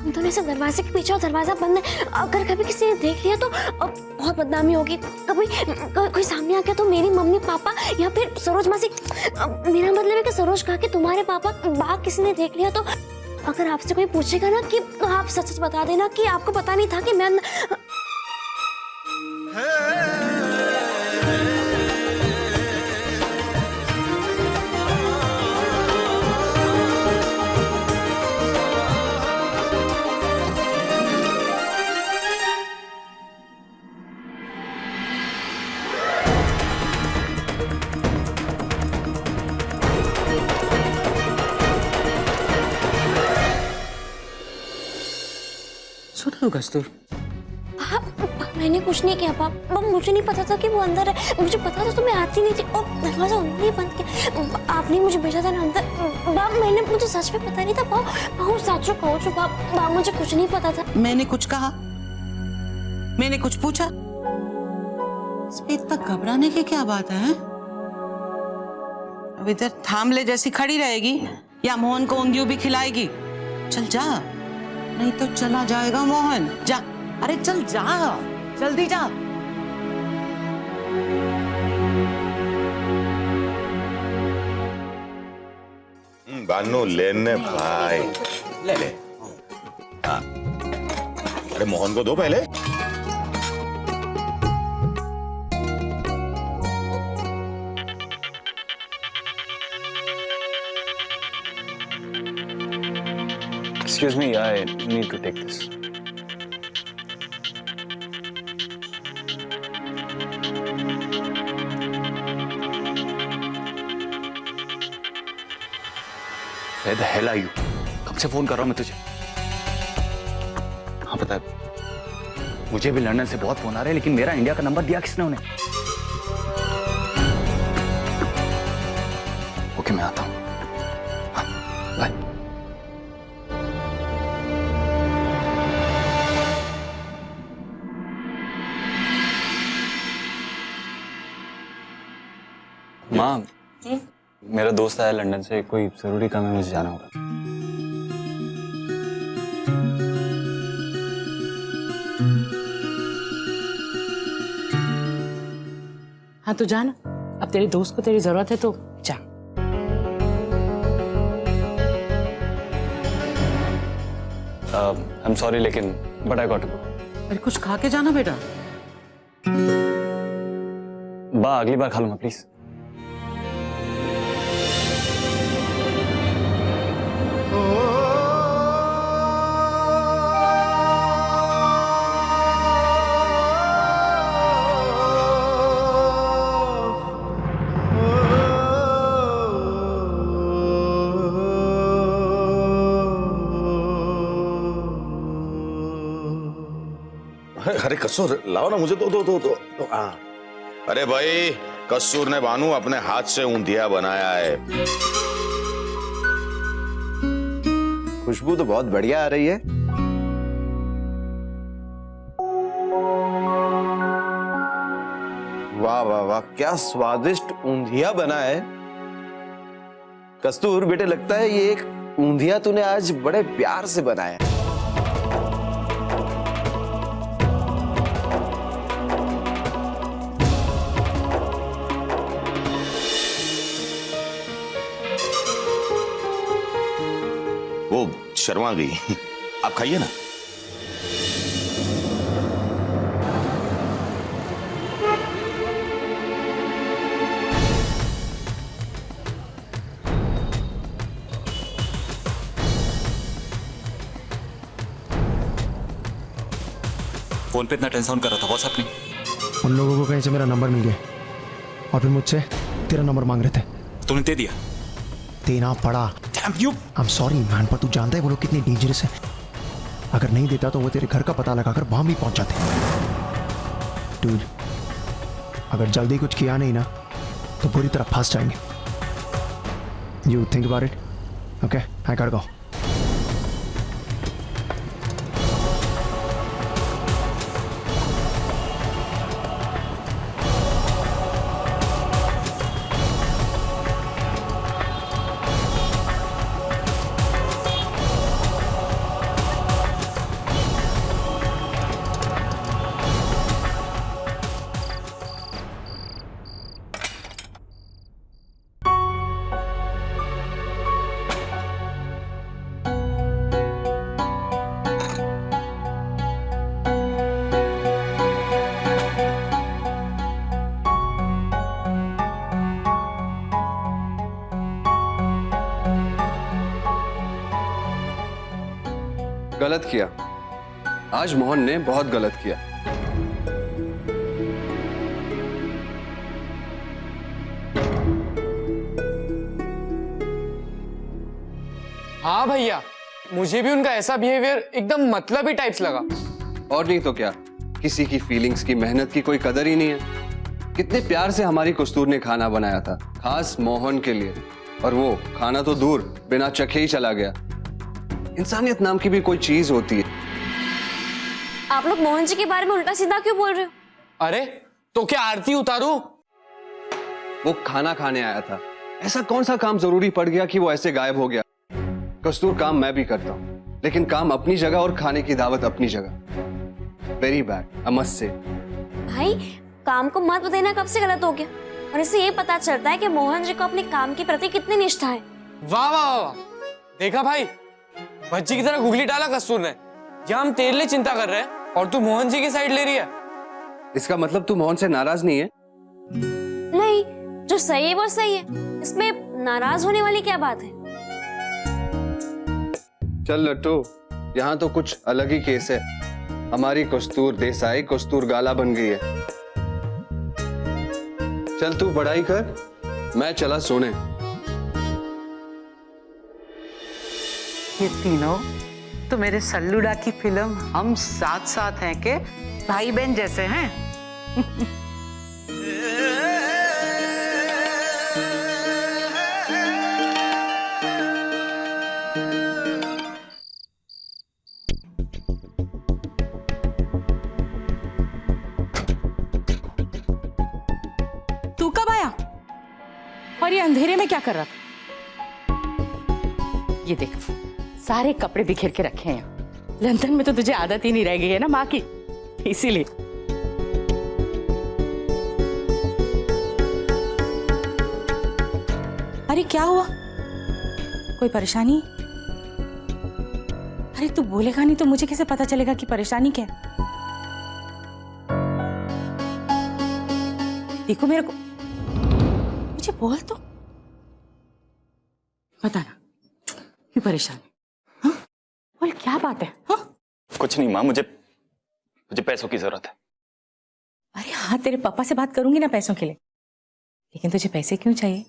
हम दोनों से दरवाजे के पीछे और दरवाजा बंद है। अगर कभी किसी ने देख लिया तो बहुत बदनामी होगी। कभी कोई सामने आ गया तो मेरी मम्मी पापा या फिर सरोज मासी, मेरा मतलब है कि सरोज कहा कि तुम्हारे पापा बाहर किसी ने देख लिया तो अगर आपसे कोई पूछेगा ना कि तो आप सच सच बता देना कि आपको पता नहीं था कि मैं सुनो कस्तूर, मैंने कुछ नहीं किया पापा, मुझे नहीं पता था कि वो अंदर है। मुझे पता था तो मैं आती नहीं थी और दरवाजा उन्होंने बंद किया। आपने मुझे भेजा था ना अंदर। बाप मुझे सच में पता नहीं था। बाप सच कहो जो बाप, मुझे कुछ नहीं पता था। मैंने कुछ कहा? मैंने कुछ पूछा? इसमें इतना घबराने की क्या बात है? अब इधर थामले जैसी खड़ी रहेगी या मोहन को ऊंधियो भी खिलाएगी? चल जा, नहीं तो चला जाएगा मोहन। जा, अरे चल जा, जल्दी जा। बानू लेने भाई ले ले। हाँ, अरे मोहन को दो पहले। Excuse me, I need to take this. Where the hell are you? कब से फोन कर रहा हूं मैं तुझे? हाँ पता है, मुझे भी लंदन से बहुत फोन आ रहे हैं, लेकिन मेरा इंडिया का नंबर दिया किसने उन्हें? ओके मैं आता हूं। हाँ बाय। माँ, मेरा दोस्त आया लंदन से, कोई जरूरी काम है, मुझे जाना होगा। हाँ तो जाना, अब तेरे दोस्त को तेरी जरूरत है तो जा। I'm sorry, लेकिन but I got to go. अरे कुछ खा के जाना बेटा। बा अगली बार खा लूंगा प्लीज। अरे कसूर लाओ ना, मुझे दो। हाँ, अरे भाई कसूर ने बानू अपने हाथ से ऊंधिया बनाया है। खुशबू तो बहुत बढ़िया आ रही है। वाह वाह वाह, क्या स्वादिष्ट ऊंधिया बना है। कस्तूर बेटे, लगता है ये एक ऊंधिया तूने आज बड़े प्यार से बनाया। वो शर्मा गई। आप खाइए ना। फोन पे इतना टेंशन कर रहा था, व्हाट्सएप नहीं? उन लोगों को कहीं से मेरा नंबर मिल गया और फिर मुझसे तेरा नंबर मांग रहे थे। तूने दे दिया? देना पड़ा। Damn you! I'm sorry man, पर तू जानता है वो लोग कितने डेंजरस हैं। अगर नहीं देता तो वो तेरे घर का पता लगाकर वहां भी पहुंच जाते। डूड, अगर जल्दी कुछ किया नहीं ना तो बुरी तरह फंस जाएंगे। You think about it? Okay, I gotta go. गलत किया। आज मोहन ने बहुत गलत किया। हाँ भैया, मुझे भी उनका ऐसा बिहेवियर एकदम मतलबी टाइप्स लगा। और नहीं तो क्या, किसी की फीलिंग्स की, मेहनत की कोई कदर ही नहीं है। कितने प्यार से हमारी कस्तूर ने खाना बनाया था, खास मोहन के लिए, और वो खाना तो दूर, बिना चखे ही चला गया। इंसानियत नाम की भी कोई चीज होती है। आप लोग मोहन जी के बारे में उल्टा सीधा क्यों बोल रहे हो? अरे तो क्या आरती उतारू? वो खाना खाने आया था, ऐसा कौन सा काम जरूरी पड़ गया कि वो ऐसे गायब हो गया? कस्तूर, काम मैं भी करता हूँ, लेकिन काम अपनी जगह और खाने की दावत अपनी जगह। Very bad, I must say. भाई, काम को महत्व देना कब से गलत हो गया? और इससे ये पता चलता है कि मोहन जी को अपने काम के प्रति कितनी निष्ठा है। वाह वाह वाह, देखा भाई, बच्ची की तरह गुगली डाला कस्तूर ने। यहाँ हम तेरे लिए चिंता कर रहे हैं और तू मोहन जी की साइड ले रही है। इसका मतलब तू मोहन से नाराज नहीं है? नहीं, जो सही है वो सही है, इसमें नाराज होने वाली क्या बात है? चल लट्टू, यहाँ तो कुछ अलग ही केस है। हमारी कस्तूर देसाई कस्तूर गाला बन गई है। चल तू पढ़ाई कर, मैं चला सोने। ये तीनों तो मेरे सल्लूडा की फिल्म हम साथ साथ हैं के भाई बहन जैसे हैं। तू कब आया और ये अंधेरे में क्या कर रहा था? ये देख, सारे कपड़े बिखेर के रखे हैं। लंदन में तो तुझे आदत ही नहीं रह गई है ना माँ की, इसीलिए। अरे क्या हुआ, कोई परेशानी? अरे तू बोलेगा नहीं तो मुझे कैसे पता चलेगा कि परेशानी क्या है? देखो मेरे को, मुझे बोल तो, बताना क्यों परेशान है? हाँ? बोल, क्या बात है? हाँ? कुछ नहीं माँ, मुझे पैसों की जरूरत है। अरे हाँ, तेरे पापा से बात करूंगी ना पैसों के लिए, लेकिन तुझे पैसे क्यों चाहिए?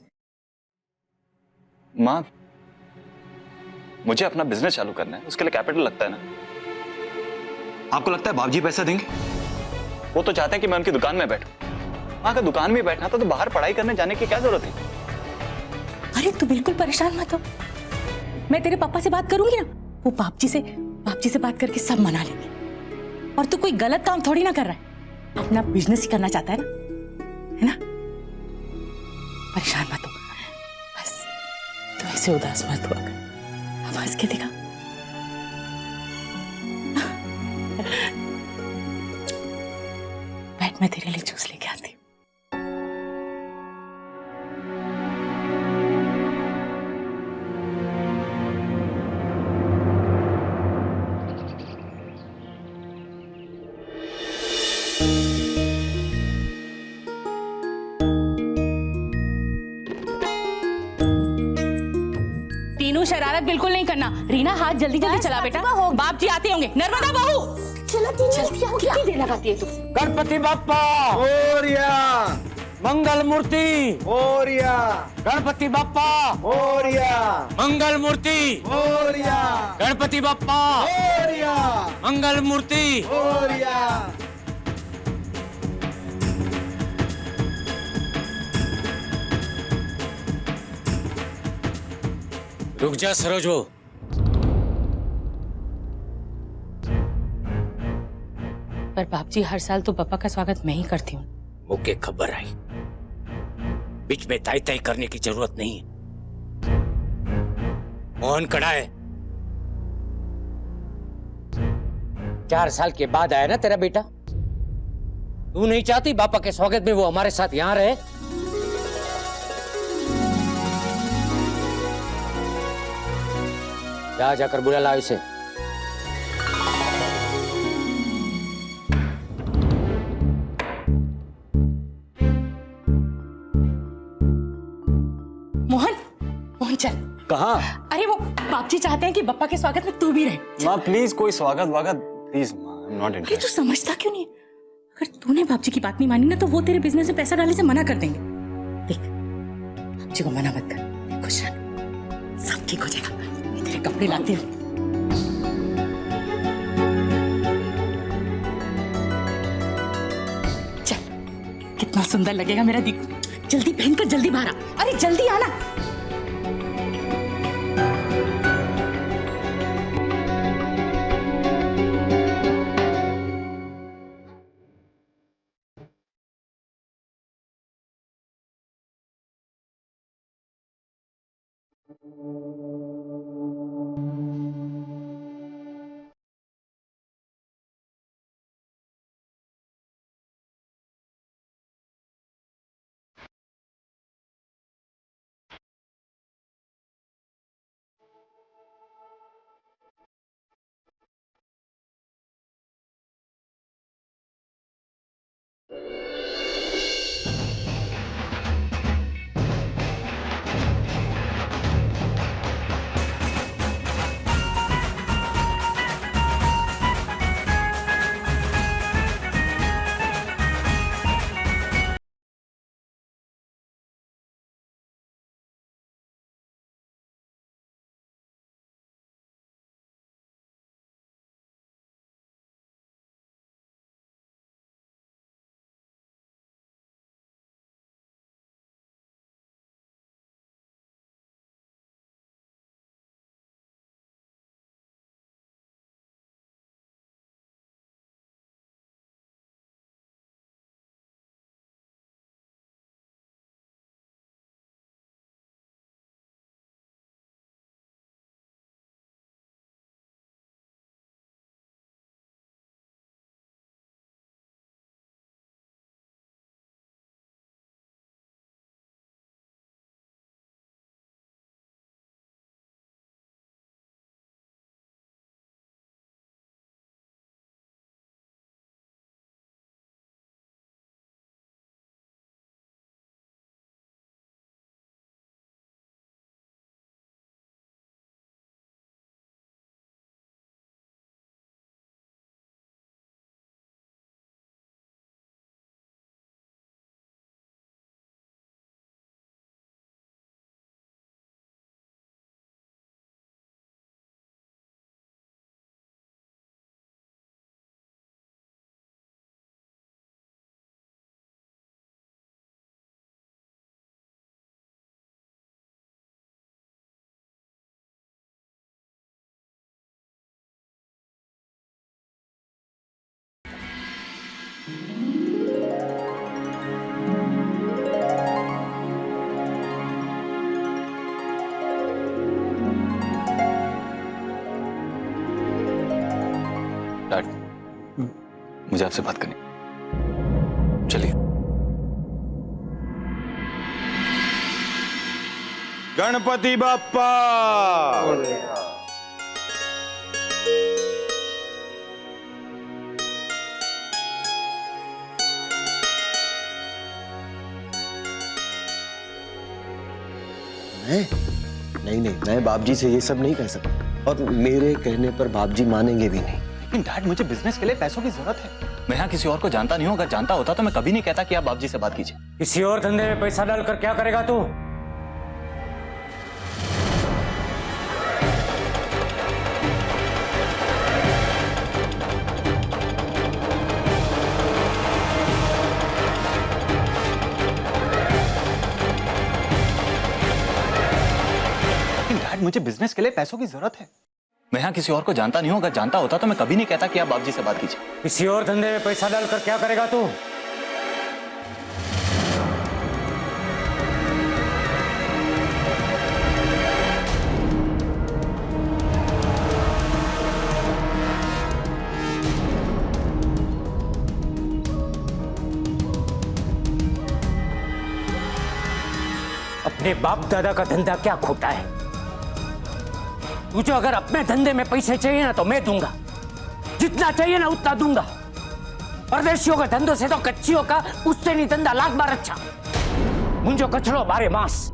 माँ, मुझे अपना बिजनेस चालू करना है, उसके लिए कैपिटल लगता है ना। आपको लगता है बाबूजी पैसा देंगे? वो तो चाहते हैं कि मैं उनकी दुकान में बैठूं। माँ, अगर दुकान में बैठना था तो बाहर पढ़ाई करने जाने की क्या जरूरत है? अरे तू बिल्कुल परेशान मत हो, मैं तेरे पापा से बात करूंगी ना, वो बाप जी से बात करके सब मना लेंगे। और तू कोई गलत काम थोड़ी ना कर रहा है, अपना बिजनेस ही करना चाहता है ना, परेशान मत हो, बस तू ऐसे उदास मत हुआ कर, अब हंस के दिखा। बैठ, मैं तेरे लिए जूस लेके आती हूँ। तीनों शरारत बिल्कुल नहीं करना। रीना, हाथ जल्दी जल्दी चला बेटा, बाप जी आते होंगे। नर्मदा बहू, कितनी देर लगाती है तू? गणपति बाप्पा मोरया, मंगल मूर्ति मोरया, गणपति बाप्पा मोरया, मंगल मूर्ति मोरया, गणपति बाप्पा मोरया, मंगल मूर्ति मोरया। रुक जा सरोज, वो पर बाप जी, हर साल तो पापा का स्वागत मैं ही करती हूँ। मुझे खबर आई, बीच में ताई ताई करने की जरूरत नहीं है। मोहन कड़ा है, 4 साल के बाद आया ना तेरा बेटा। तू नहीं चाहती पापा के स्वागत में वो हमारे साथ यहाँ रहे? जाकर बुला लाओ इसे। मोहन, मोहन चल। कहाँ? अरे वो बापजी चाहते हैं कि बप्पा के स्वागत में तू भी रहे। माँ प्लीज कोई स्वागत वागत प्लीज माँ, आई एम नॉट अरे तू इंटरेस्टेड। समझता क्यों नहीं है? अगर तूने बापजी की बात नहीं मानी ना तो वो तेरे बिजनेस में पैसा डालने से मना कर देंगे। देख बापजी को मना मत कर, खुश रह, सब ठीक हो जाएगा। मैं तेरे कपड़े लाती हूँ। चल कितना सुंदर लगेगा मेरा दीपू। जल्दी पहनकर जल्दी बाहर आ। अरे जल्दी आना। डैड मुझे आपसे बात करनी, चलिए। गणपति बाप्पा। नहीं, मैं बाप जी से ये सब नहीं कह सकता, और मेरे कहने पर बाप जी मानेंगे भी नहीं। लेकिन डैड मुझे बिजनेस के लिए पैसों की जरूरत है। मैं यहाँ किसी और को जानता नहीं हूँ, अगर जानता होता तो मैं कभी नहीं कहता कि आप बाप जी से बात कीजिए। किसी और धंधे में पैसा डालकर क्या करेगा तू? डैड मुझे बिजनेस के लिए पैसों की जरूरत है। मैं यहाँ किसी और को जानता नहीं हूँ, अगर जानता होता तो मैं कभी नहीं कहता कि आप बाप जी से बात कीजिए। किसी और धंधे में पैसा डालकर क्या करेगा तू? अपने बाप दादा का धंधा क्या खोटा है? तुझे अगर अपने धंधे में पैसे चाहिए ना तो मैं दूंगा, जितना चाहिए ना उतना दूंगा। परदेशियों का धंधों से तो कच्चियों का उससे नहीं धंधा लाख बार अच्छा। मुझे कचड़ो बारे मांस।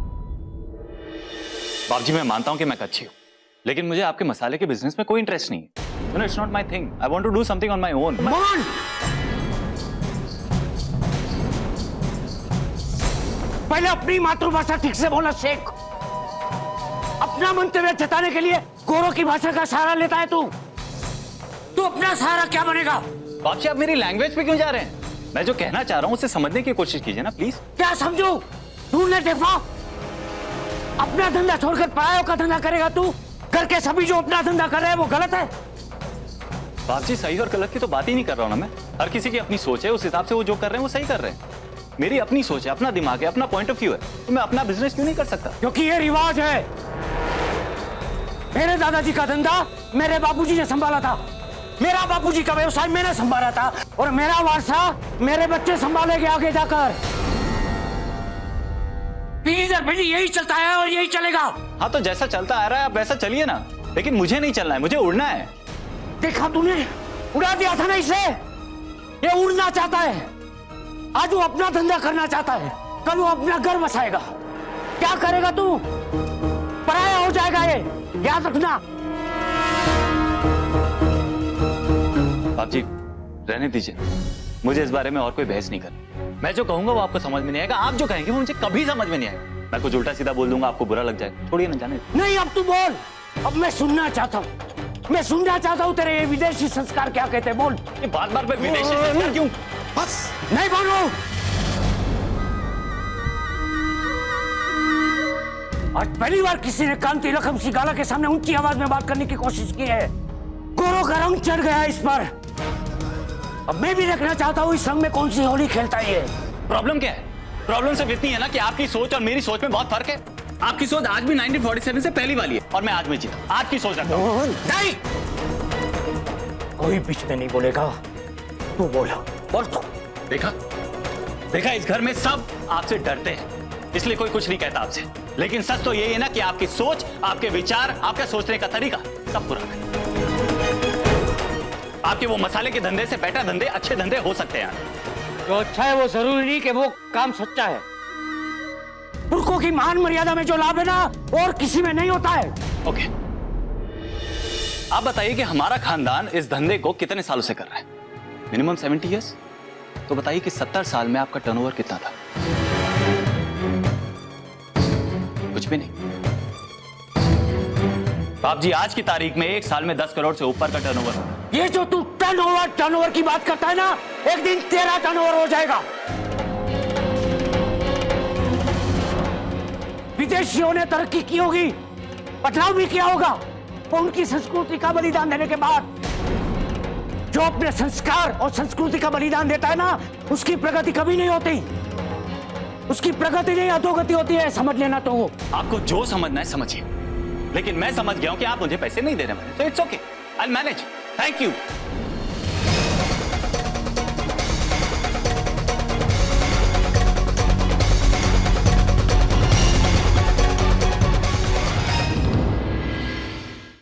बाप जी मैं मानता हूं कि मैं कच्ची हूं, लेकिन मुझे आपके मसाले के बिजनेस में कोई इंटरेस्ट नहीं है। No, it's not my thing. I want to do something on my own. Mohan, पहले अपनी मातृभाषा ठीक से बोलना सीख। अपना मंतव्य जताने के लिए गोरों की भाषा का सहारा लेता है तू। तू अपना सहारा क्या बनेगा? बाप जी, आप मेरी लैंग्वेज पे क्यों जा रहे हैं? मैं जो कहना चाह रहा हूं उसे समझने की कोशिश कीजिए ना प्लीज। क्या समझू? तू ने देखा, अपना धंधा छोड़कर परायों का धंधा करेगा तू। घर के सभी जो अपना धंधा कर रहे हैं वो गलत है। बाप जी, सही और गलत की तो बात ही नहीं कर रहा हूं ना मैं। हर किसी की अपनी सोच है, उस हिसाब से वो जो कर रहे हैं वो सही कर रहे हैं। मेरी अपनी सोच है, अपना दिमाग है, अपना पॉइंट ऑफ व्यू है, तो मैं अपना बिजनेस क्यों नहीं कर सकता? क्योंकि ये रिवाज है। मेरे दादाजी का धंधा मेरे बापूजी ने संभाला था, मेरा बापूजी का व्यवसाय मैंने संभाला था, और मेरा वारसा मेरे बच्चे संभालेंगे आगे जाकर। पीढ़ी दर पीढ़ी यही चलता है और यही चलेगा। हाँ, तो जैसा चलता आ रहा है आप वैसा चलिए ना, लेकिन मुझे नहीं चलना है, मुझे उड़ना है। देखा तूने, उड़ा दिया था ना इसे। ये उड़ना चाहता है, आज वो अपना धंधा करना चाहता है, कल वो अपना घर बसाएगा। क्या करेगा तू? पराया हो जाएगा ये, याद रखना। बाप जी, रहने दीजिए, मुझे इस बारे में और कोई बहस नहीं करनी। मैं जो कहूंगा वो आपको समझ में नहीं आएगा, आप जो कहेंगे वो मुझे कभी समझ में नहीं आएगा। मैं कुछ उल्टा सीधा बोल दूंगा, आपको बुरा लग जाएगा। छोड़िए ना, जाने। नहीं, अब तू बोल। अब मैं सुनना चाहता हूँ, मैं सुनना चाहता हूँ तेरे ये विदेशी संस्कार क्या कहते हैं। बोल। ये बार-बार पे विदेशी संस्कार क्यों? बस नहीं बोलो। आज पहली बार किसी ने कांति लखम सिगाला के सामने ऊंची आवाज में बात करने की कोशिश की है। गोरों का रंग चढ़ गया इस पर। अब मैं भी देखना चाहता हूँ इस रंग में कौन सी होली खेलता है ये। प्रॉब्लम क्या है? प्रॉब्लम सिर्फ इतनी है ना कि आपकी सोच और मेरी सोच में बहुत फर्क है। आपकी सोच आज भी 1947 से पहली वाली है और मैं आज में जीता। आज की सोच रखता हूं। नहीं, कोई बीच में नहीं बोलेगा। तू बोला, बोल तू। देखा, इस घर में सब आपसे डरते हैं, इसलिए कोई कुछ नहीं कहता आपसे। लेकिन सच तो यही है ना कि आपकी सोच, आपके विचार, आपका सोचने का तरीका सब पुराना है। आपके वो मसाले के धंधे से बेटर धंधे, अच्छे धंधे हो सकते हैं। जो अच्छा है वो जरूरी नहीं कि वो काम सच्चा है। पुरखों की महान मर्यादा में जो लाभ है ना, और किसी में नहीं होता है। ओके, आप बताइए कि हमारा खानदान इस धंधे को कितने सालों से कर रहा है? Minimum 70 years. तो बताइए कि 70 साल में आपका टर्नओवर कितना था? कुछ भी नहीं। बाप जी, आज की तारीख में एक साल में 10 करोड़ से ऊपर का टर्नओवर है। ये जो तू टर्नओवर की बात करता है ना, एक दिन तेरा टर्नओवर हो जाएगा। विदेशियों ने तरक्की की होगी, बदलाव भी किया होगा, और उनकी संस्कृति का बलिदान देने के बाद जो अपने संस्कार और संस्कृति का बलिदान देता है ना, उसकी प्रगति कभी नहीं होती। उसकी प्रगति नहीं, अधोगति होती है। समझ लेना। तो आपको जो समझना है समझिए, लेकिन मैं समझ गया हूं कि आप मुझे पैसे नहीं देने वाले। So it's okay, I'll manage. Thank you.